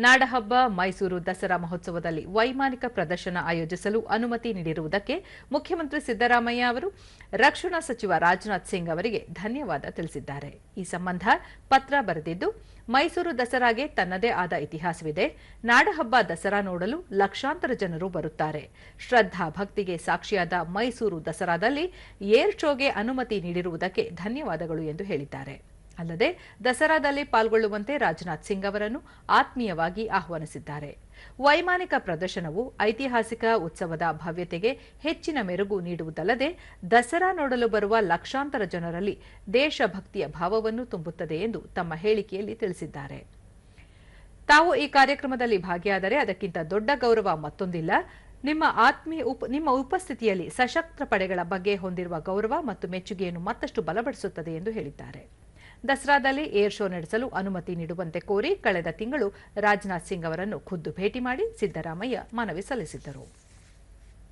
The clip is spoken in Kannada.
ನಾಡಹಬ್ಬ ಮೈಸೂರು ದಸರಾ ಮಹೋತ್ಸವದಲ್ಲಿ ವೈಮಾನಿಕ ಪ್ರದರ್ಶನ ಆಯೋಜಿಸಲು ಅನುಮತಿ ನೀಡಿರುವುದಕ್ಕೆ ಮುಖ್ಯಮಂತ್ರಿ ಸಿದ್ದರಾಮಯ್ಯ ಅವರು ರಕ್ಷಣಾ ಸಚಿವ ರಾಜನಾಥ್ ಸಿಂಗ್ ಅವರಿಗೆ ಧನ್ಯವಾದ ತಿಳಿಸಿದ್ದಾರೆ. ಈ ಸಂಬಂಧ ಪತ್ರ ಬರೆದಿದ್ದು, ಮೈಸೂರು ದಸರಾಗೆ ತನ್ನದೇ ಆದ ಇತಿಹಾಸವಿದೆ. ನಾಡಹಬ್ಬ ದಸರಾ ನೋಡಲು ಲಕ್ಷಾಂತರ ಜನರು ಬರುತ್ತಾರೆ. ಶ್ರದ್ಧಾ ಭಕ್ತಿಗೆ ಸಾಕ್ಷಿಯಾದ ಮೈಸೂರು ದಸರಾದಲ್ಲಿ ಏರ್ ಶೋಗೆ ಅನುಮತಿ ನೀಡಿರುವುದಕ್ಕೆ ಧನ್ಯವಾದಗಳು ಎಂದು ಹೇಳಿದ್ದಾರೆ. ಅಲ್ಲದೆ ದಸರಾದಲ್ಲಿ ಪಾಲ್ಗೊಳ್ಳುವಂತೆ ರಾಜನಾಥ್ ಸಿಂಗ್ ಅವರನ್ನು ಆತ್ಮೀಯವಾಗಿ ಆಹ್ವಾನಿಸಿದ್ದಾರೆ. ವೈಮಾನಿಕ ಪ್ರದರ್ಶನವು ಐತಿಹಾಸಿಕ ಉತ್ಸವದ ಭವ್ಯತೆಗೆ ಹೆಚ್ಚಿನ ಮೆರುಗು ನೀಡುವುದಲ್ಲದೆ ದಸರಾ ನೋಡಲು ಬರುವ ಲಕ್ಷಾಂತರ ಜನರಲ್ಲಿ ದೇಶಭಕ್ತಿಯ ಭಾವವನ್ನು ತುಂಬುತ್ತದೆ ಎಂದು ತಮ್ಮ ಹೇಳಿಕೆಯಲ್ಲಿ ತಿಳಿಸಿದ್ದಾರೆ. ತಾವು ಈ ಕಾರ್ಯಕ್ರಮದಲ್ಲಿ ಭಾಗಿಯಾದರೆ ಅದಕ್ಕಿಂತ ದೊಡ್ಡ ಗೌರವ ಮತ್ತೊಂದಿಲ್ಲ. ನಿಮ್ಮ ಉಪಸ್ಥಿತಿಯಲ್ಲಿ ಸಶಸ್ತ್ರ ಪಡೆಗಳ ಬಗ್ಗೆ ಹೊಂದಿರುವ ಗೌರವ ಮತ್ತು ಮೆಚ್ಚುಗೆಯನ್ನು ಮತ್ತಷ್ಟು ಬಲಪಡಿಸುತ್ತದೆ ಎಂದು ಹೇಳಿದ್ದಾರೆ. ದಸರಾದಲ್ಲಿ ಏರ್ ಶೋ ನಡೆಸಲು ಅನುಮತಿ ನೀಡುವಂತೆ ಕೋರಿ ಕಳೆದ ತಿಂಗಳು ರಾಜನಾಥ್ ಸಿಂಗ್ ಅವರನ್ನು ಖುದ್ದು ಭೇಟಿ ಮಾಡಿ ಸಿದ್ದರಾಮಯ್ಯ ಮನವಿ ಸಲ್ಲಿಸಿದ್ದರು.